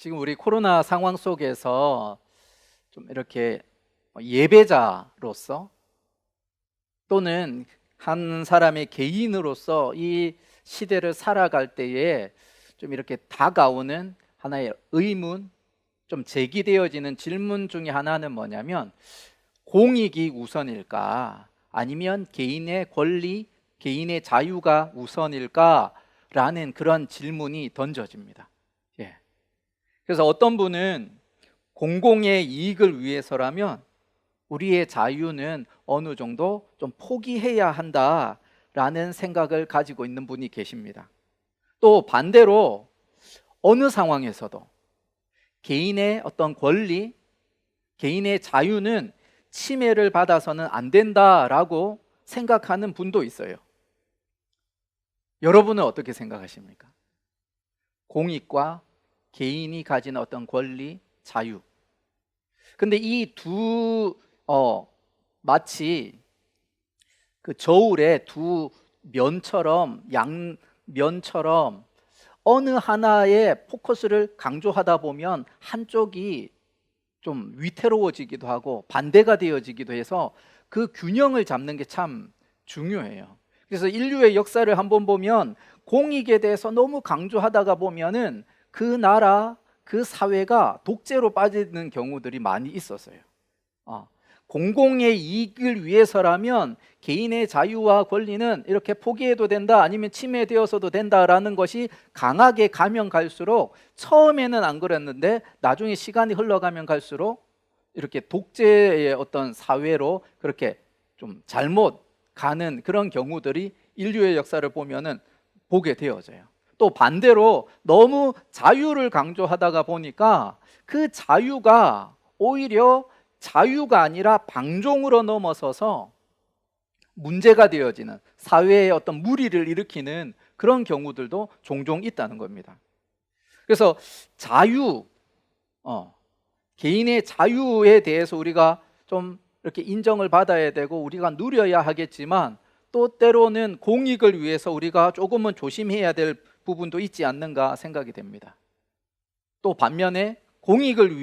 지금 우리 코로나 상황 속에서 좀 이렇게 예배자로서 또는 한 사람의 개인으로서 이 시대를 살아갈 때에 좀 이렇게 다가오는 하나의 의문, 좀 제기되어지는 질문 중에 하나는 뭐냐면, 공익이 우선일까? 아니면 개인의 권리, 개인의 자유가 우선일까? 라는 그런 질문이 던져집니다. 예. 그래서 어떤 분은 공공의 이익을 위해서라면 우리의 자유는 어느 정도 좀 포기해야 한다라는 생각을 가지고 있는 분이 계십니다. 또 반대로 어느 상황에서도 개인의 어떤 권리, 개인의 자유는 침해를 받아서는 안 된다라고 생각하는 분도 있어요. 여러분은 어떻게 생각하십니까? 공익과 개인이 가진 어떤 권리, 자유. 근데 이 두 마치 그 저울의 두 면처럼, 양면처럼 어느 하나의 포커스를 강조하다 보면 한쪽이 좀 위태로워지기도 하고 반대가 되어지기도 해서 그 균형을 잡는 게 참 중요해요. 그래서 인류의 역사를 한번 보면 공익에 대해서 너무 강조하다가 보면은 그 나라, 그 사회가 독재로 빠지는 경우들이 많이 있었어요. 공공의 이익을 위해서라면 개인의 자유와 권리는 이렇게 포기해도 된다, 아니면 침해되어서도 된다라는 것이 강하게 가면 갈수록, 처음에는 안 그랬는데 나중에 시간이 흘러가면 갈수록 이렇게 독재의 어떤 사회로 그렇게 좀 잘못 가는 그런 경우들이 인류의 역사를 보면은 보게 되어져요. 또 반대로 너무 자유를 강조하다가 보니까 그 자유가 오히려 자유가 아니라 방종으로 넘어서서 문제가 되어지는, 사회에 어떤 무리를 일으키는 그런 경우들도 종종 있다는 겁니다. 그래서 자유, 개인의 자유에 대해서 우리가 좀 이렇게 인정을 받아야 되고 우리가 누려야 하겠지만, 또 때로는 공익을 위해서 우리가 조금은 조심해야 될 부분도 있지 않는가 생각이 됩니다. 또 반면에 공익을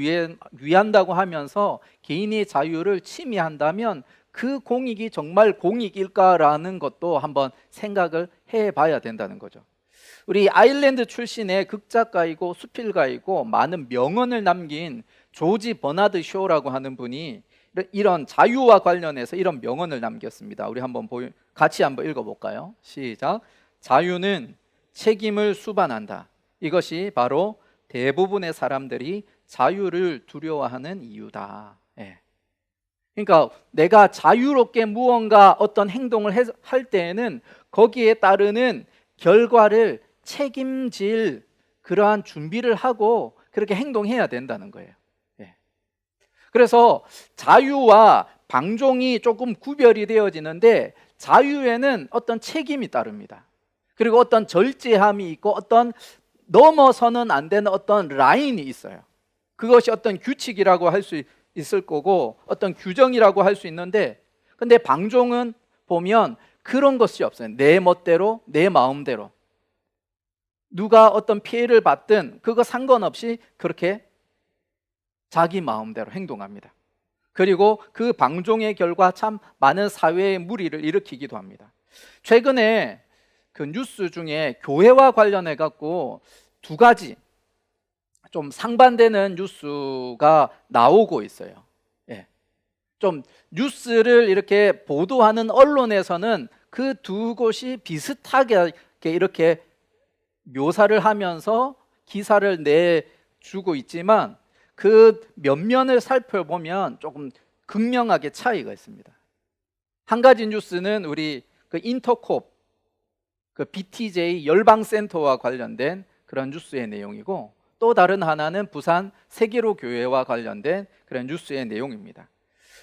위한다고 하면서 개인의 자유를 침해한다면 그 공익이 정말 공익일까라는 것도 한번 생각을 해봐야 된다는 거죠. 우리 아일랜드 출신의 극작가이고 수필가이고 많은 명언을 남긴 조지 버나드 쇼라고 하는 분이 이런 자유와 관련해서 이런 명언을 남겼습니다. 우리 같이 한번 읽어볼까요? 시작. 자유는 책임을 수반한다. 이것이 바로 대부분의 사람들이 자유를 두려워하는 이유다. 그러니까 내가 자유롭게 무언가 어떤 행동을 할 때에는 거기에 따르는 결과를 책임질 그러한 준비를 하고 그렇게 행동해야 된다는 거예요. 그래서 자유와 방종이 조금 구별이 되어지는데, 자유에는 어떤 책임이 따릅니다. 그리고 어떤 절제함이 있고 어떤 넘어서는 안 되는 어떤 라인이 있어요. 그것이 어떤 규칙이라고 할 수 있을 거고 어떤 규정이라고 할 수 있는데, 근데 방종은 보면 그런 것이 없어요. 내 멋대로, 내 마음대로, 누가 어떤 피해를 받든 그거 상관없이 그렇게 자기 마음대로 행동합니다. 그리고 그 방종의 결과 참 많은 사회의 무리를 일으키기도 합니다. 최근에 그 뉴스 중에 교회와 관련해 갖고 두 가지 좀 상반되는 뉴스가 나오고 있어요. 좀 뉴스를 이렇게 보도하는 언론에서는 그 두 곳이 비슷하게 이렇게 묘사를 하면서 기사를 내주고 있지만, 그 면면을 살펴보면 조금 극명하게 차이가 있습니다. 한 가지 뉴스는 우리 그 인터콥, 그 BTJ 열방센터와 관련된 그런 뉴스의 내용이고, 또 다른 하나는 부산 세계로 교회와 관련된 그런 뉴스의 내용입니다.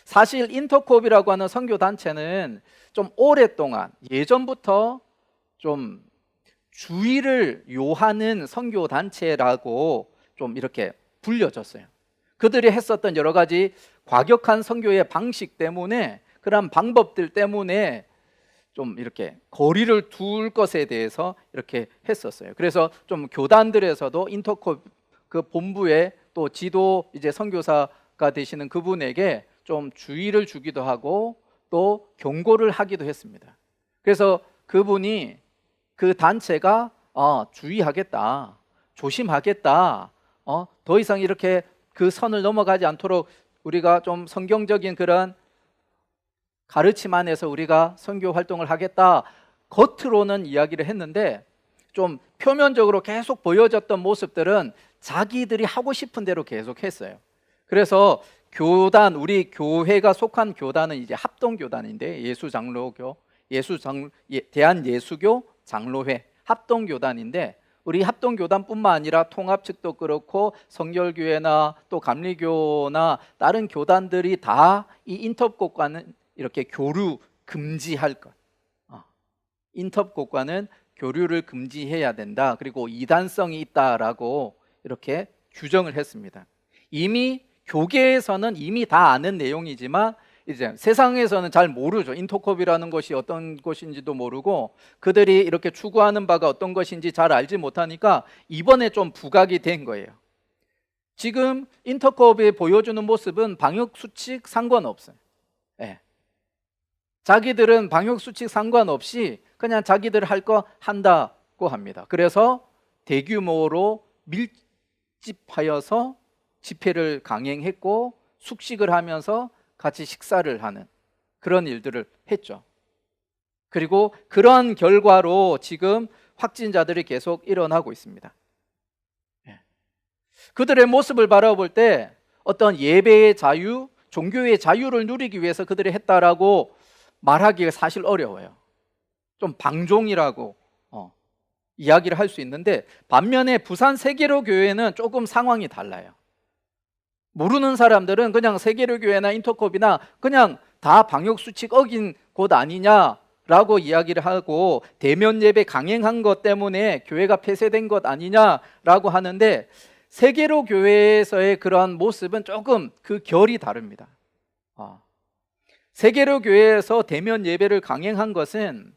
사실 인터콥이라고 하는 선교단체는 좀 오랫동안, 예전부터 좀 주의를 요하는 선교단체라고 좀 이렇게 불려졌어요. 그들이 했었던 여러 가지 과격한 선교의 방식 때문에, 그런 방법들 때문에 좀 이렇게 거리를 둘 것에 대해서 이렇게 했었어요. 그래서 좀 교단들에서도 인터콥 그 본부에 또 지도 이제 선교사가 되시는 그분에게 좀 주의를 주기도 하고 또 경고를 하기도 했습니다. 그래서 그분이 그 단체가 주의하겠다, 조심하겠다, 더 이상 이렇게 그 선을 넘어가지 않도록 우리가 좀 성경적인 그런 가르침 안에서 우리가 선교 활동을 하겠다, 겉으로는 이야기를 했는데 좀 표면적으로 계속 보여졌던 모습들은 자기들이 하고 싶은 대로 계속 했어요. 그래서 교단, 우리 교회가 속한 교단은 이제 합동교단인데, 대한예수교 장로회 합동교단인데, 우리 합동교단뿐만 아니라 통합 측도 그렇고 성결교회나 또 감리교나 다른 교단들이 다 이 인터법과는 이렇게 교류 금지할 것, 인터법과는 교류를 금지해야 된다, 그리고 이단성이 있다라고 이렇게 규정을 했습니다. 이미 교계에서는 이미 다 아는 내용이지만 이제 세상에서는 잘 모르죠. 인터콥이라는 것이 어떤 것인지도 모르고 그들이 이렇게 추구하는 바가 어떤 것인지 잘 알지 못하니까 이번에 좀 부각이 된 거예요. 지금 인터콥이 보여주는 모습은 방역수칙 상관없어요. 네. 자기들은 방역수칙 상관없이 그냥 자기들 할 거 한다고 합니다. 그래서 대규모로 밀집하여서 집회를 강행했고 숙식을 하면서 같이 식사를 하는 그런 일들을 했죠. 그리고 그런 결과로 지금 확진자들이 계속 일어나고 있습니다. 그들의 모습을 바라볼 때 어떤 예배의 자유, 종교의 자유를 누리기 위해서 그들이 했다라고 말하기가 사실 어려워요. 좀 방종이라고 이야기를 할 수 있는데, 반면에 부산 세계로 교회는 조금 상황이 달라요. 모르는 사람들은 그냥 세계로교회나 인터콥이나 그냥 다 방역수칙 어긴 곳 아니냐라고 이야기를 하고, 대면 예배 강행한 것 때문에 교회가 폐쇄된 것 아니냐라고 하는데, 세계로교회에서의 그런 모습은 조금 그 결이 다릅니다. 세계로교회에서 대면 예배를 강행한 것은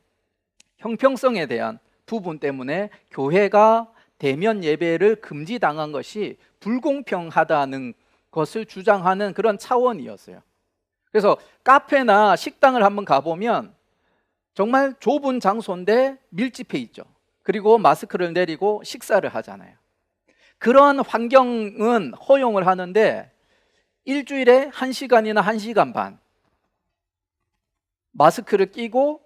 형평성에 대한 부분 때문에 교회가 대면 예배를 금지당한 것이 불공평하다는 것을 주장하는 그런 차원이었어요. 그래서 카페나 식당을 한번 가보면 정말 좁은 장소인데 밀집해 있죠. 그리고 마스크를 내리고 식사를 하잖아요. 그런 환경은 허용을 하는데 일주일에 1시간이나 1시간 반 마스크를 끼고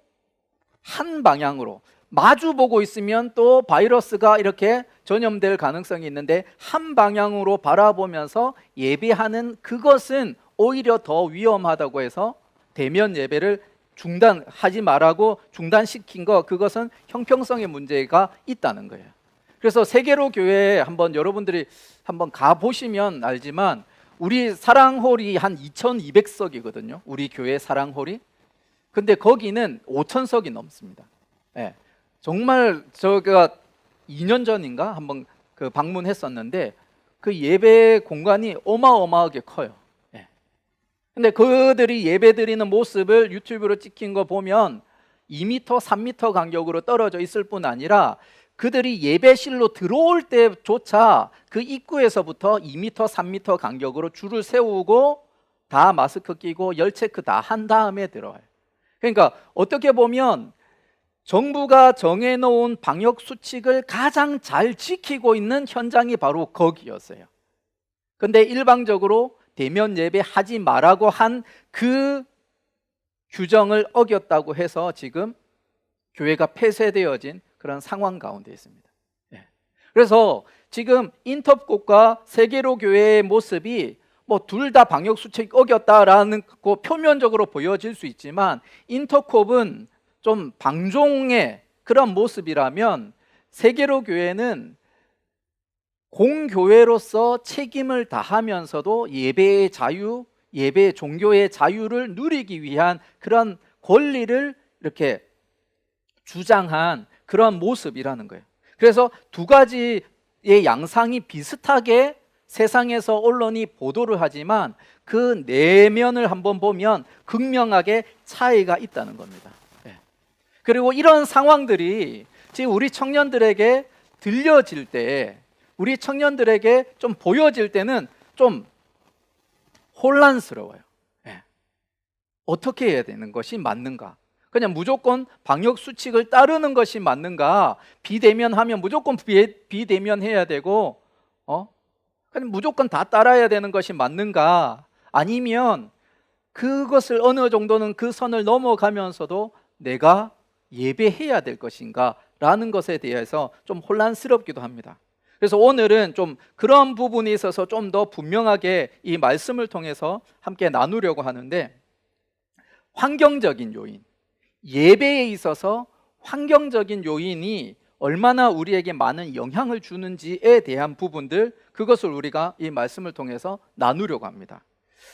한 방향으로 마주보고 있으면 또 바이러스가 이렇게 전염될 가능성이 있는데 한 방향으로 바라보면서 예배하는 그것은 오히려 더 위험하다고 해서 대면 예배를 중단하지 말라고 중단시킨 거, 그것은 형평성의 문제가 있다는 거예요. 그래서 세계로 교회에 한번 여러분들이 한번 가보시면 알지만 우리 사랑홀이 한 2200석이거든요. 우리 교회 사랑홀이. 근데 거기는 5000석이 넘습니다. 네. 정말 제가 2년 전인가 한번 그 방문했었는데 그 예배 공간이 어마어마하게 커요. 네. 근데 그들이 예배 드리는 모습을 유튜브로 찍힌 거 보면 2m, 3m 간격으로 떨어져 있을 뿐 아니라 그들이 예배실로 들어올 때조차 그 입구에서부터 2m, 3m 간격으로 줄을 세우고 다 마스크 끼고 열 체크 다 한 다음에 들어와요. 그러니까 어떻게 보면 정부가 정해놓은 방역수칙을 가장 잘 지키고 있는 현장이 바로 거기였어요. 근데 일방적으로 대면 예배 하지 말라고 한 그 규정을 어겼다고 해서 지금 교회가 폐쇄되어진 그런 상황 가운데 있습니다. 그래서 지금 인터콥과 세계로 교회의 모습이 뭐 둘 다 방역수칙 어겼다라는 거 표면적으로 보여질 수 있지만, 인터콥은 좀 방종의 그런 모습이라면 세계로 교회는 공교회로서 책임을 다하면서도 예배의 자유, 예배 종교의 자유를 누리기 위한 그런 권리를 이렇게 주장한 그런 모습이라는 거예요. 그래서 두 가지의 양상이 비슷하게 세상에서 언론이 보도를 하지만 그 내면을 한번 보면 극명하게 차이가 있다는 겁니다. 그리고 이런 상황들이 지금 우리 청년들에게 들려질 때 우리 청년들에게 좀 보여질 때는 좀 혼란스러워요. 예. 어떻게 해야 되는 것이 맞는가? 그냥 무조건 방역 수칙을 따르는 것이 맞는가? 비대면하면 무조건 비대면해야 되고, 그냥 무조건 다 따라야 되는 것이 맞는가? 아니면 그것을 어느 정도는 그 선을 넘어가면서도 내가 예배해야 될 것인가? 라는 것에 대해서 좀 혼란스럽기도 합니다. 그래서 오늘은 좀 그런 부분에 있어서 좀 더 분명하게 이 말씀을 통해서 함께 나누려고 하는데, 환경적인 요인, 예배에 있어서 환경적인 요인이 얼마나 우리에게 많은 영향을 주는지에 대한 부분들, 그것을 우리가 이 말씀을 통해서 나누려고 합니다.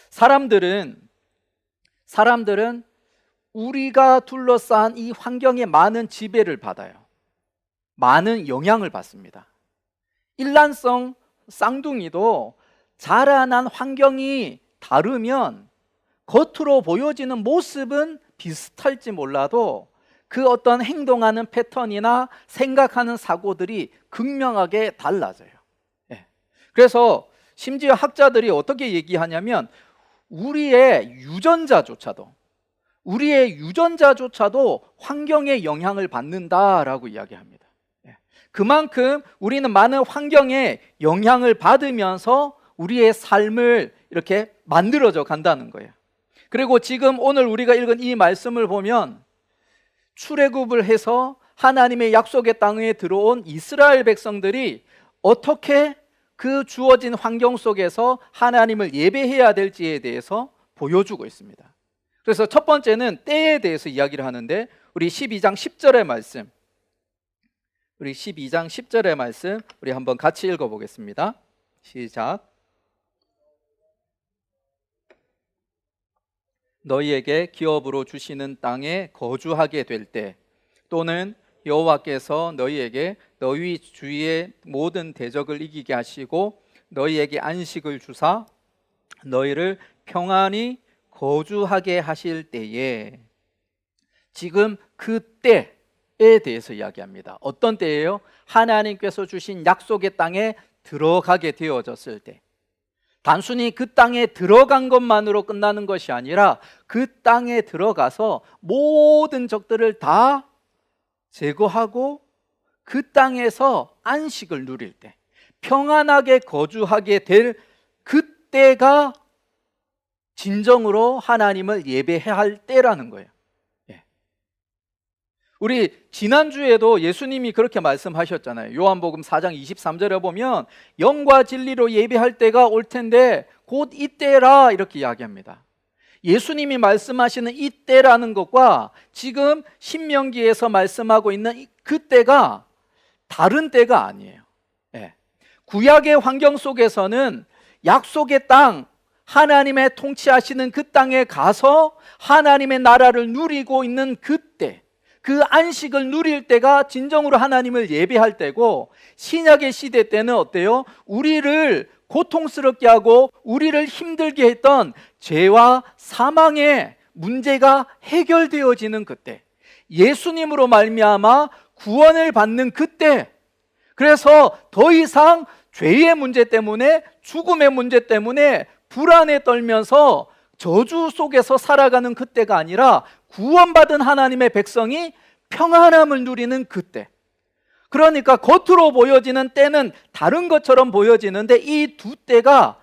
사람들은 우리가 둘러싼 이 환경에 많은 지배를 받아요. 많은 영향을 받습니다. 일란성 쌍둥이도 자라난 환경이 다르면 겉으로 보여지는 모습은 비슷할지 몰라도 그 어떤 행동하는 패턴이나 생각하는 사고들이 극명하게 달라져요. 예. 그래서 심지어 학자들이 어떻게 얘기하냐면 우리의 유전자조차도 환경에 영향을 받는다라고 이야기합니다. 예. 그만큼 우리는 많은 환경에 영향을 받으면서 우리의 삶을 이렇게 만들어져 간다는 거예요. 그리고 지금 오늘 우리가 읽은 이 말씀을 보면 출애굽을 해서 하나님의 약속의 땅에 들어온 이스라엘 백성들이 어떻게 그 주어진 환경 속에서 하나님을 예배해야 될지에 대해서 보여주고 있습니다. 그래서 첫 번째는 때에 대해서 이야기를 하는데, 우리 12장 10절의 말씀, 우리 한번 같이 읽어보겠습니다. 시작. 너희에게 기업으로 주시는 땅에 거주하게 될 때, 또는 여호와께서 너희에게 너희 주위의 모든 대적을 이기게 하시고 너희에게 안식을 주사 너희를 평안히 거주하게 하실 때에, 지금 그 때에 대해서 이야기합니다. 어떤 때예요? 하나님께서 주신 약속의 땅에 들어가게 되어졌을 때. 단순히 그 땅에 들어간 것만으로 끝나는 것이 아니라 그 땅에 들어가서 모든 적들을 다 제거하고 그 땅에서 안식을 누릴 때, 평안하게 거주하게 될 그때가 진정으로 하나님을 예배해야 할 때라는 거예요. 우리 지난주에도 예수님이 그렇게 말씀하셨잖아요. 요한복음 4장 23절에 보면 영과 진리로 예배할 때가 올 텐데 곧 이때라, 이렇게 이야기합니다. 예수님이 말씀하시는 이때라는 것과 지금 신명기에서 말씀하고 있는 그때가 다른 때가 아니에요. 구약의 환경 속에서는 약속의 땅, 하나님의 통치하시는 그 땅에 가서 하나님의 나라를 누리고 있는 그때, 그 안식을 누릴 때가 진정으로 하나님을 예배할 때고, 신약의 시대 때는 어때요? 우리를 고통스럽게 하고 우리를 힘들게 했던 죄와 사망의 문제가 해결되어지는 그때, 예수님으로 말미암아 구원을 받는 그때, 그래서 더 이상 죄의 문제 때문에, 죽음의 문제 때문에 불안에 떨면서 저주 속에서 살아가는 그때가 아니라 구원받은 하나님의 백성이 평안함을 누리는 그때. 그러니까 겉으로 보여지는 때는 다른 것처럼 보여지는데 이 두 때가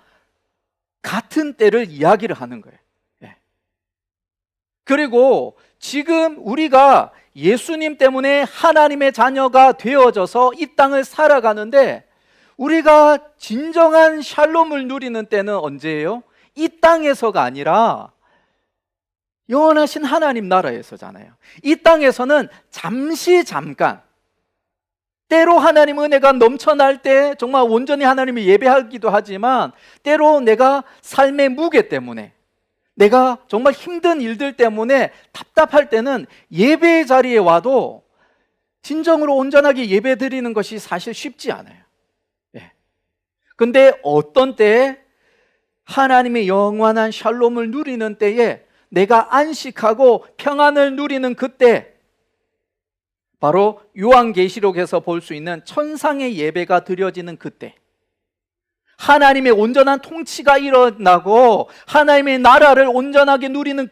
같은 때를 이야기를 하는 거예요. 그리고 지금 우리가 예수님 때문에 하나님의 자녀가 되어져서 이 땅을 살아가는데, 우리가 진정한 샬롬을 누리는 때는 언제예요? 이 땅에서가 아니라 영원하신 하나님 나라에서잖아요. 이 땅에서는 잠깐, 때로 하나님 은혜가 넘쳐날 때 정말 온전히 하나님을 예배하기도 하지만, 때로 내가 삶의 무게 때문에, 내가 정말 힘든 일들 때문에 답답할 때는 예배의 자리에 와도 진정으로 온전하게 예배 드리는 것이 사실 쉽지 않아요. 근데 어떤 때에 하나님의 영원한 샬롬을 누리는 때에, 내가 안식하고 평안을 누리는 그때, 바로 요한계시록에서 볼 수 있는 천상의 예배가 드려지는 그때, 하나님의 온전한 통치가 일어나고 하나님의 나라를 온전하게 누리는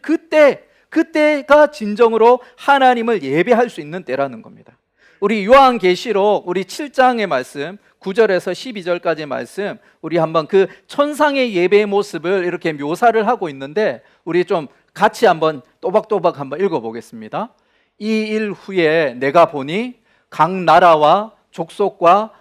그때가 진정으로 하나님을 예배할 수 있는 때라는 겁니다. 우리 요한계시록 우리 7장의 말씀 9절에서 12절까지의 말씀, 우리 한번 그 천상의 예배의 모습을 이렇게 묘사를 하고 있는데 우리 좀 같이 한번 또박또박 한번 읽어보겠습니다. 이 일 후에 내가 보니 각 나라와 족속과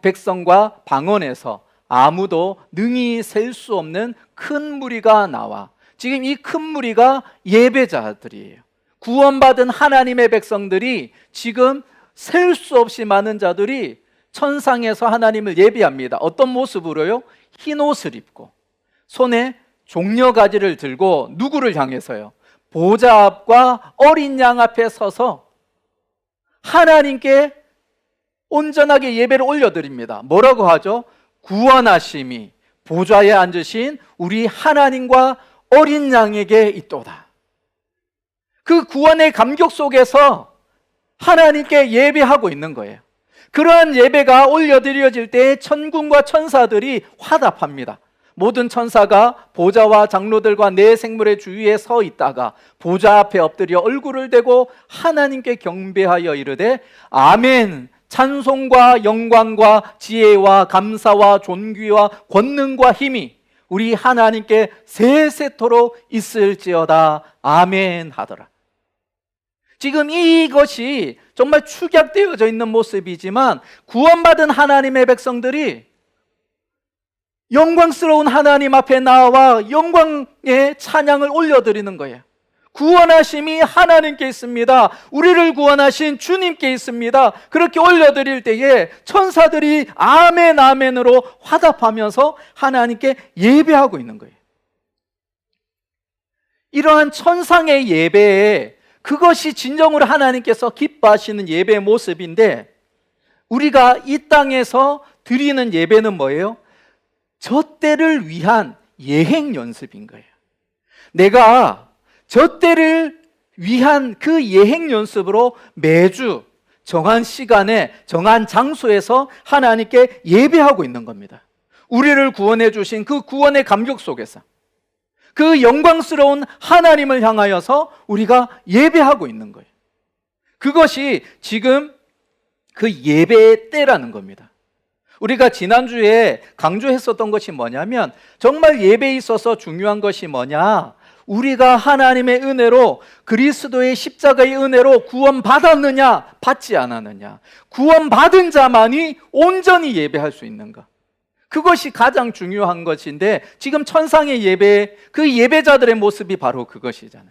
백성과 방언에서 아무도 능히 셀 수 없는 큰 무리가 나와. 지금 이 큰 무리가 예배자들이에요. 구원받은 하나님의 백성들이, 지금 셀 수 없이 많은 자들이 천상에서 하나님을 예배합니다. 어떤 모습으로요? 흰 옷을 입고 손에 종려가지를 들고 누구를 향해서요? 보좌 앞과 어린 양 앞에 서서 하나님께 온전하게 예배를 올려드립니다. 뭐라고 하죠? 구원하심이 보좌에 앉으신 우리 하나님과 어린 양에게 있도다. 그 구원의 감격 속에서 하나님께 예배하고 있는 거예요. 그러한 예배가 올려드려질 때 천군과 천사들이 화답합니다. 모든 천사가 보좌와 장로들과 네 생물의 주위에 서 있다가 보좌 앞에 엎드려 얼굴을 대고 하나님께 경배하여 이르되 아멘, 찬송과 영광과 지혜와 감사와 존귀와 권능과 힘이 우리 하나님께 세세토록 있을지어다 아멘 하더라. 지금 이것이 정말 축약되어져 있는 모습이지만 구원받은 하나님의 백성들이 영광스러운 하나님 앞에 나와 영광의 찬양을 올려드리는 거예요. 구원하심이 하나님께 있습니다. 우리를 구원하신 주님께 있습니다. 그렇게 올려드릴 때에 천사들이 아멘 아멘으로 화답하면서 하나님께 예배하고 있는 거예요. 이러한 천상의 예배에, 그것이 진정으로 하나님께서 기뻐하시는 예배의 모습인데, 우리가 이 땅에서 드리는 예배는 뭐예요? 저 때를 위한 예행 연습인 거예요. 내가 저 때를 위한 그 예행 연습으로 매주 정한 시간에 정한 장소에서 하나님께 예배하고 있는 겁니다. 우리를 구원해 주신 그 구원의 감격 속에서 그 영광스러운 하나님을 향하여서 우리가 예배하고 있는 거예요. 그것이 지금 그 예배의 때라는 겁니다. 우리가 지난주에 강조했었던 것이 뭐냐면, 정말 예배에 있어서 중요한 것이 뭐냐, 우리가 하나님의 은혜로, 그리스도의 십자가의 은혜로 구원받았느냐 받지 않았느냐, 구원받은 자만이 온전히 예배할 수 있는가, 그것이 가장 중요한 것인데, 지금 천상의 예배, 그 예배자들의 모습이 바로 그것이잖아요.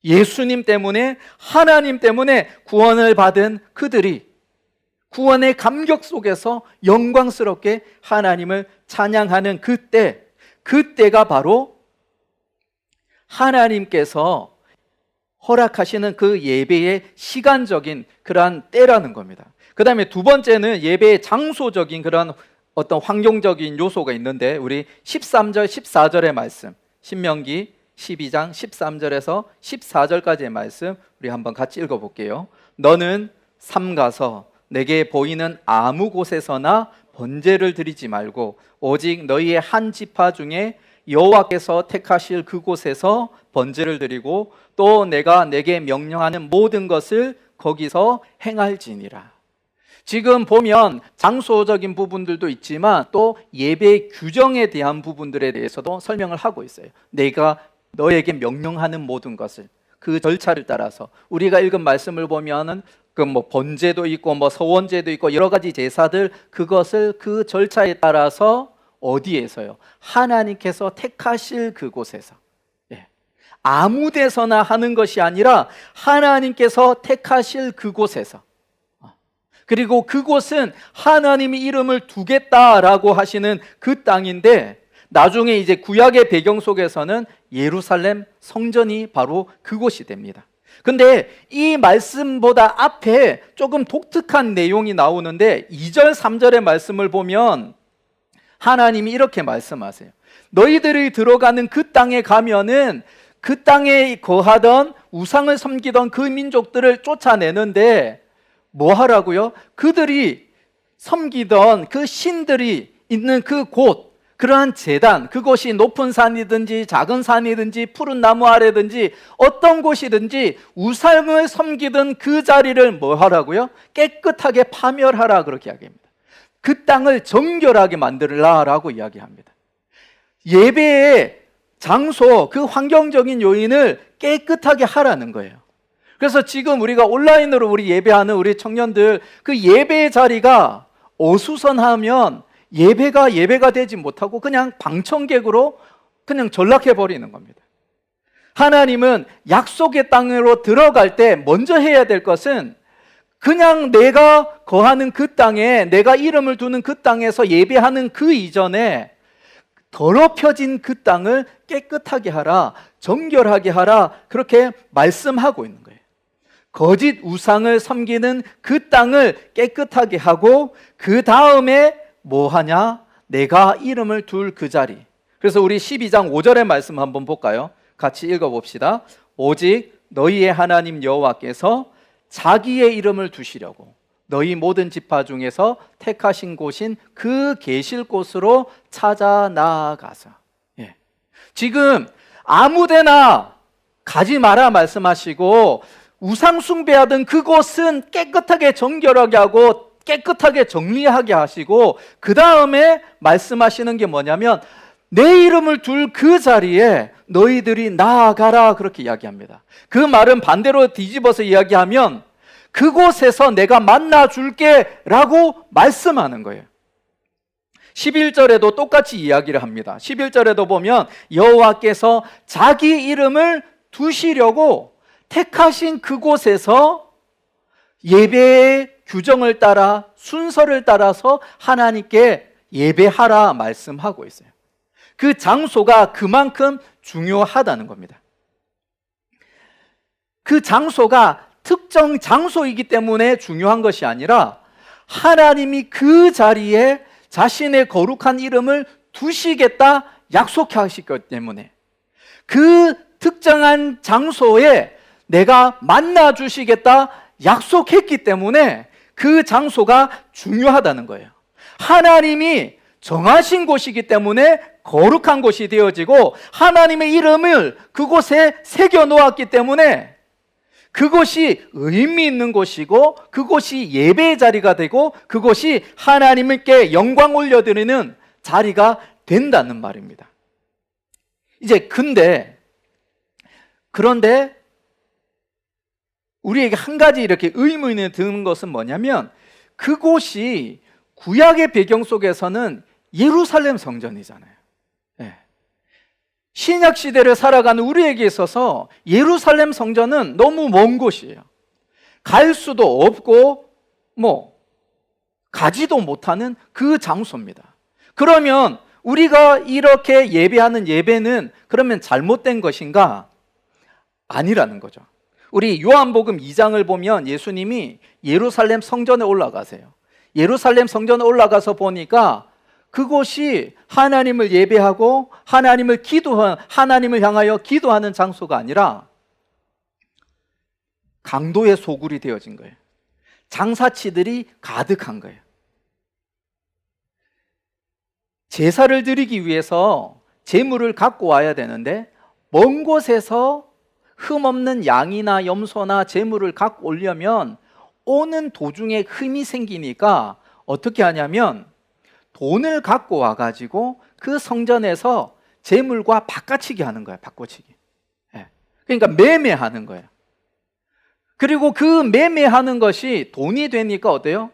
예수님 때문에, 하나님 때문에 구원을 받은 그들이 구원의 감격 속에서 영광스럽게 하나님을 찬양하는 그때가 바로 하나님께서 허락하시는 그 예배의 시간적인 그러한 때라는 겁니다. 그 다음에 두 번째는 예배의 장소적인 그런 어떤 환경적인 요소가 있는데, 우리 13절, 14절의 말씀, 신명기 12장 13절에서 14절까지의 말씀 우리 한번 같이 읽어볼게요. 너는 삼가서 내게 보이는 아무 곳에서나 번제를 드리지 말고 오직 너희의 한 지파 중에 여호와께서 택하실 그곳에서 번제를 드리고 또 내가 내게 명령하는 모든 것을 거기서 행할지니라. 지금 보면 장소적인 부분들도 있지만 또 예배 규정에 대한 부분들에 대해서도 설명을 하고 있어요. 내가 너에게 명령하는 모든 것을, 그 절차를 따라서 우리가 읽은 말씀을 보면은 그 번제도 있고 서원제도 있고 여러 가지 제사들, 그것을 그 절차에 따라서 어디에서요? 하나님께서 택하실 그곳에서, 아무 데서나 하는 것이 아니라 하나님께서 택하실 그곳에서, 그리고 그곳은 하나님이 이름을 두겠다라고 하시는 그 땅인데, 나중에 이제 구약의 배경 속에서는 예루살렘 성전이 바로 그곳이 됩니다. 근데 이 말씀보다 앞에 조금 독특한 내용이 나오는데 2절, 3절의 말씀을 보면 하나님이 이렇게 말씀하세요. 너희들이 들어가는 그 땅에 가면은 그 땅에 거하던 우상을 섬기던 그 민족들을 쫓아내는데 뭐 하라고요? 그들이 섬기던 그 신들이 있는 그 곳, 그러한 제단, 그곳이 높은 산이든지 작은 산이든지 푸른 나무 아래든지 어떤 곳이든지 우상을 섬기던 그 자리를 뭐 하라고요? 깨끗하게 파멸하라, 그렇게 이야기합니다. 그 땅을 정결하게 만들라라고 이야기합니다. 예배의 장소, 그 환경적인 요인을 깨끗하게 하라는 거예요. 그래서 지금 우리가 온라인으로 우리 예배하는 우리 청년들, 그 예배의 자리가 어수선하면 예배가 되지 못하고 그냥 방청객으로 그냥 전락해 버리는 겁니다. 하나님은 약속의 땅으로 들어갈 때 먼저 해야 될 것은 그냥 내가 거하는 그 땅에, 내가 이름을 두는 그 땅에서 예배하는 그 이전에 더럽혀진 그 땅을 깨끗하게 하라, 정결하게 하라, 그렇게 말씀하고 있는 거예요. 거짓 우상을 섬기는 그 땅을 깨끗하게 하고 그 다음에 뭐 하냐? 내가 이름을 둘 그 자리. 그래서 우리 12장 5절의 말씀 한번 볼까요? 같이 읽어봅시다. 오직 너희의 하나님 여호와께서 자기의 이름을 두시려고 너희 모든 지파 중에서 택하신 곳인 그 계실 곳으로 찾아 나아가사. 예. 지금 아무데나 가지 마라 말씀하시고, 우상 숭배하던 그곳은 깨끗하게 정결하게 하고 깨끗하게 정리하게 하시고, 그 다음에 말씀하시는 게 뭐냐면 내 이름을 둘 그 자리에 너희들이 나아가라, 그렇게 이야기합니다. 그 말은 반대로 뒤집어서 이야기하면 그곳에서 내가 만나 줄게 라고 말씀하는 거예요. 11절에도 똑같이 이야기를 합니다. 11절에도 보면 여호와께서 자기 이름을 두시려고 택하신 그곳에서 예배의 규정을 따라 순서를 따라서 하나님께 예배하라 말씀하고 있어요. 그 장소가 그만큼 중요하다는 겁니다. 그 장소가 특정 장소이기 때문에 중요한 것이 아니라 하나님이 그 자리에 자신의 거룩한 이름을 두시겠다 약속하셨기 때문에, 그 특정한 장소에 내가 만나 주시겠다 약속했기 때문에 그 장소가 중요하다는 거예요. 하나님이 정하신 곳이기 때문에 거룩한 곳이 되어지고, 하나님의 이름을 그곳에 새겨 놓았기 때문에 그곳이 의미 있는 곳이고, 그곳이 예배의 자리가 되고, 그곳이 하나님께 영광 올려드리는 자리가 된다는 말입니다. 이제 그런데 우리에게 한 가지 이렇게 의문이 드는 것은 뭐냐면, 그곳이 구약의 배경 속에서는 예루살렘 성전이잖아요. 네. 신약 시대를 살아가는 우리에게 있어서 예루살렘 성전은 너무 먼 곳이에요. 갈 수도 없고 가지도 못하는 그 장소입니다. 그러면 우리가 이렇게 예배하는 예배는 그러면 잘못된 것인가? 아니라는 거죠. 우리 요한복음 2장을 보면 예수님이 예루살렘 성전에 올라가세요. 예루살렘 성전에 올라가서 보니까 그곳이 하나님을 예배하고 하나님을 향하여 기도하는 장소가 아니라 강도의 소굴이 되어진 거예요. 장사치들이 가득한 거예요. 제사를 드리기 위해서 제물을 갖고 와야 되는데, 먼 곳에서 흠없는 양이나 염소나 제물을 갖고 오려면 오는 도중에 흠이 생기니까 어떻게 하냐면 돈을 갖고 와가지고 그 성전에서 제물과 바꿔치기 하는 거예요. 바꿔치기. 그러니까 매매하는 거예요. 그리고 그 매매하는 것이 돈이 되니까 어때요?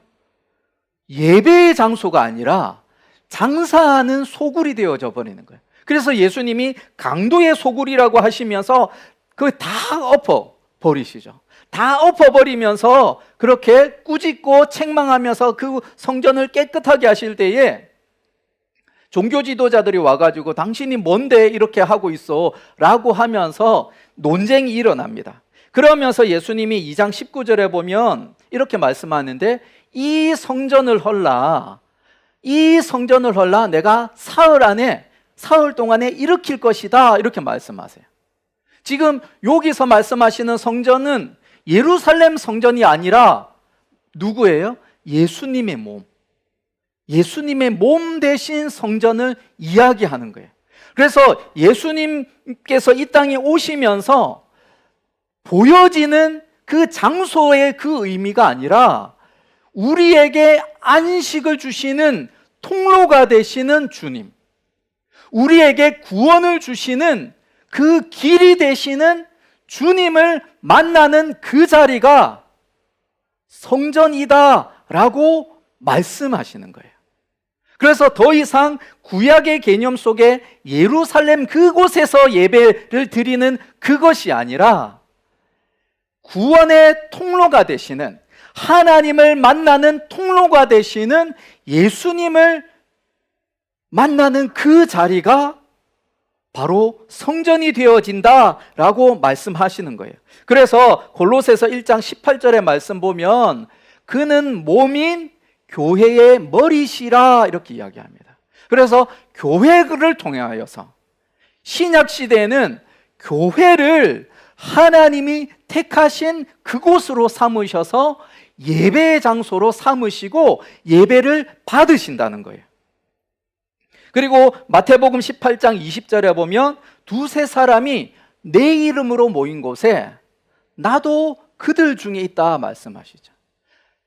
예배의 장소가 아니라 장사하는 소굴이 되어져 버리는 거예요. 그래서 예수님이 강도의 소굴이라고 하시면서 그걸 다 엎어버리시죠. 다 엎어버리면서 그렇게 꾸짖고 책망하면서 그 성전을 깨끗하게 하실 때에 종교 지도자들이 와가지고 당신이 뭔데 이렇게 하고 있어? 라고 하면서 논쟁이 일어납니다. 그러면서 예수님이 2장 19절에 보면 이렇게 말씀하는데, 이 성전을 헐라 내가 사흘 동안에 일으킬 것이다, 이렇게 말씀하세요. 지금 여기서 말씀하시는 성전은 예루살렘 성전이 아니라 누구예요? 예수님의 몸. 예수님의 몸 대신 성전을 이야기하는 거예요. 그래서 예수님께서 이 땅에 오시면서 보여지는 그 장소의 그 의미가 아니라 우리에게 안식을 주시는 통로가 되시는 주님, 우리에게 구원을 주시는 그 길이 되시는 주님을 만나는 그 자리가 성전이다라고 말씀하시는 거예요. 그래서 더 이상 구약의 개념 속에 예루살렘 그곳에서 예배를 드리는 그것이 아니라 구원의 통로가 되시는, 하나님을 만나는 통로가 되시는 예수님을 만나는 그 자리가 바로 성전이 되어진다라고 말씀하시는 거예요. 그래서 골로새서 1장 18절의 말씀 보면 그는 몸인 교회의 머리시라 이렇게 이야기합니다. 그래서 교회를 통하여서 신약 시대에는 교회를 하나님이 택하신 그곳으로 삼으셔서 예배의 장소로 삼으시고 예배를 받으신다는 거예요. 그리고 마태복음 18장 20절에 보면 두세 사람이 내 이름으로 모인 곳에 나도 그들 중에 있다 말씀하시죠.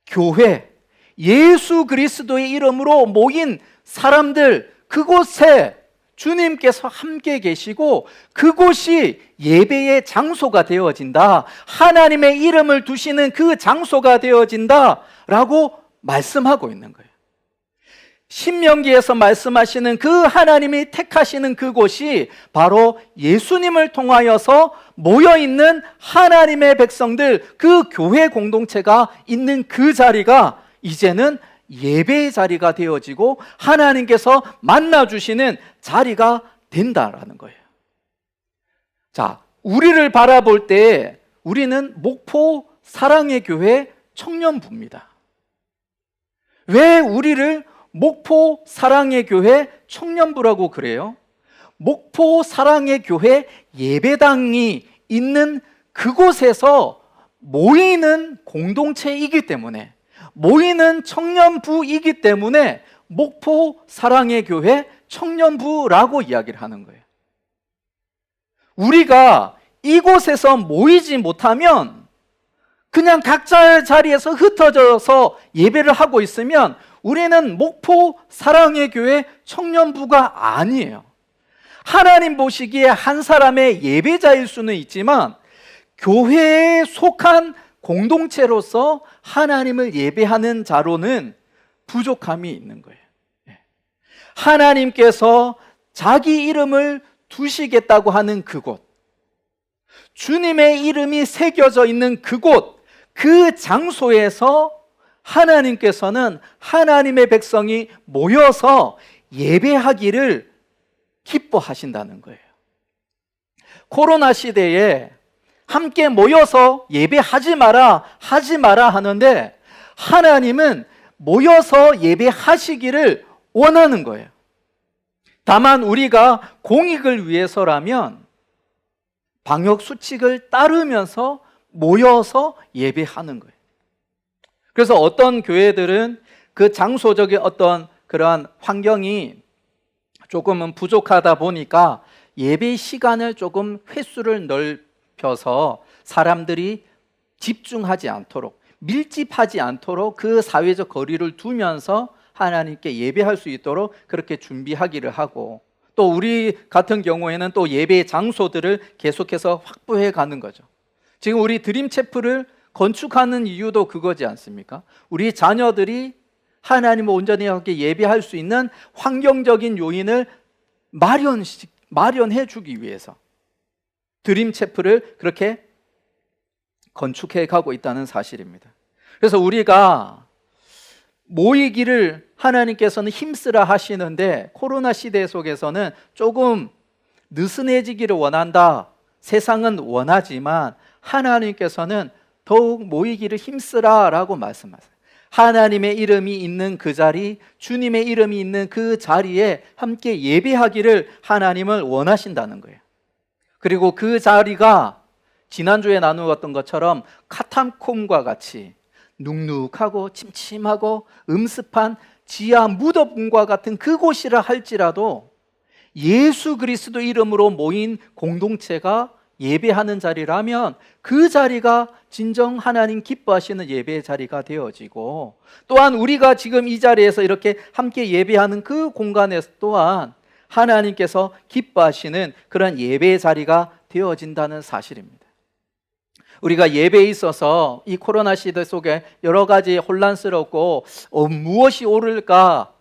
교회, 예수 그리스도의 이름으로 모인 사람들, 그곳에 주님께서 함께 계시고 그곳이 예배의 장소가 되어진다, 하나님의 이름을 두시는 그 장소가 되어진다 라고 말씀하고 있는 거예요. 신명기에서 말씀하시는 그 하나님이 택하시는 그곳이 바로 예수님을 통하여서 모여있는 하나님의 백성들, 그 교회 공동체가 있는 그 자리가 이제는 예배의 자리가 되어지고 하나님께서 만나주시는 자리가 된다라는 거예요. 자, 우리를 바라볼 때 우리는 목포 사랑의 교회 청년부입니다. 왜 우리를 목포 사랑의 교회 청년부라고 그래요? 목포 사랑의 교회 예배당이 있는 그곳에서 모이는 공동체이기 때문에, 모이는 청년부이기 때문에 목포 사랑의 교회 청년부라고 이야기를 하는 거예요. 우리가 이곳에서 모이지 못하면 그냥 각자의 자리에서 흩어져서 예배를 하고 있으면 우리는 목포 사랑의 교회 청년부가 아니에요. 하나님 보시기에 한 사람의 예배자일 수는 있지만 교회에 속한 공동체로서 하나님을 예배하는 자로는 부족함이 있는 거예요. 하나님께서 자기 이름을 두시겠다고 하는 그곳, 주님의 이름이 새겨져 있는 그곳, 그 장소에서 하나님께서는 하나님의 백성이 모여서 예배하기를 기뻐하신다는 거예요. 코로나 시대에 함께 모여서 예배하지 마라, 하지 마라 하는데 하나님은 모여서 예배하시기를 원하는 거예요. 다만 우리가 공익을 위해서라면 방역 수칙을 따르면서 모여서 예배하는 거예요. 그래서 어떤 교회들은 그 장소적인 어떤 그러한 환경이 조금은 부족하다 보니까 예배 시간을 조금 횟수를 넓혀서 사람들이 집중하지 않도록, 밀집하지 않도록 그 사회적 거리를 두면서 하나님께 예배할 수 있도록 그렇게 준비하기를 하고, 또 우리 같은 경우에는 또 예배 장소들을 계속해서 확보해 가는 거죠. 지금 우리 드림체플을 건축하는 이유도 그거지 않습니까? 우리 자녀들이 하나님을 온전히 함께 예배할 수 있는 환경적인 요인을 마련해 주기 위해서 드림체플을 그렇게 건축해 가고 있다는 사실입니다. 그래서 우리가 모이기를 하나님께서는 힘쓰라 하시는데 코로나 시대 속에서는 조금 느슨해지기를 원한다, 세상은 원하지만 하나님께서는 더욱 모이기를 힘쓰라 라고 말씀하세요. 하나님의 이름이 있는 그 자리, 주님의 이름이 있는 그 자리에 함께 예배하기를 하나님을 원하신다는 거예요. 그리고 그 자리가 지난주에 나누었던 것처럼 카타콤과 같이 눅눅하고 침침하고 음습한 지하 무덤과 같은 그곳이라 할지라도 예수 그리스도 이름으로 모인 공동체가 예배하는 자리라면 그 자리가 진정 하나님 기뻐하시는 예배의 자리가 되어지고, 또한 우리가 지금 이 자리에서 이렇게 함께 예배하는 그 공간에서 또한 하나님께서 기뻐하시는 그런 예배의 자리가 되어진다는 사실입니다. 우리가 예배에 있어서 이 코로나 시대 속에 여러 가지 혼란스럽고 무엇이 옳을까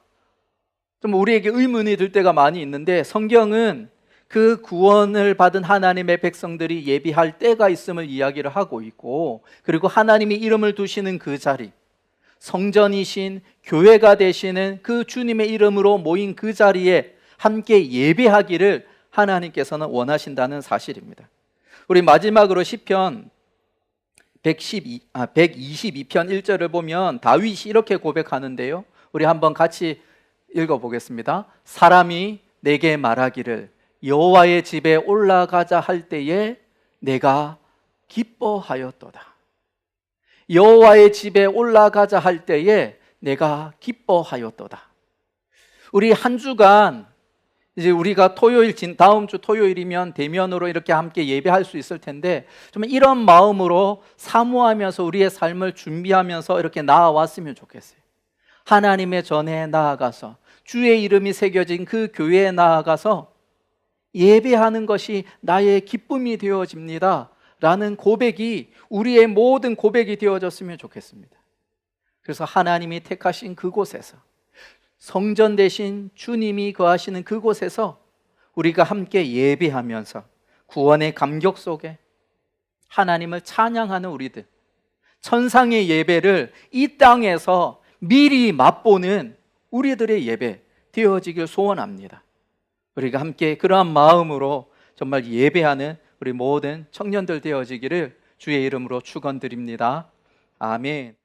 좀 우리에게 의문이 들 때가 많이 있는데, 성경은 그 구원을 받은 하나님의 백성들이 예배할 때가 있음을 이야기를 하고 있고, 그리고 하나님이 이름을 두시는 그 자리, 성전이신 교회가 되시는 그 주님의 이름으로 모인 그 자리에 함께 예배하기를 하나님께서는 원하신다는 사실입니다. 우리 마지막으로 시편 122편 1절을 보면 다윗이 이렇게 고백하는데요, 우리 한번 같이 읽어보겠습니다. 사람이 내게 말하기를 여호와의 집에 올라가자 할 때에 내가 기뻐하였도다. 여호와의 집에 올라가자 할 때에 내가 기뻐하였도다. 우리 한 주간 이제 우리가 토요일, 다음 주 토요일이면 대면으로 이렇게 함께 예배할 수 있을 텐데, 좀 이런 마음으로 사모하면서 우리의 삶을 준비하면서 이렇게 나아왔으면 좋겠어요. 하나님의 전에 나아가서 주의 이름이 새겨진 그 교회에 나아가서 예배하는 것이 나의 기쁨이 되어집니다 라는 고백이 우리의 모든 고백이 되어졌으면 좋겠습니다. 그래서 하나님이 택하신 그곳에서, 성전 대신 주님이 거하시는 그곳에서 우리가 함께 예배하면서 구원의 감격 속에 하나님을 찬양하는 우리들, 천상의 예배를 이 땅에서 미리 맛보는 우리들의 예배 되어지길 소원합니다. 우리가 함께 그러한 마음으로 정말 예배하는 우리 모든 청년들 되어지기를 주의 이름으로 축원드립니다. 아멘.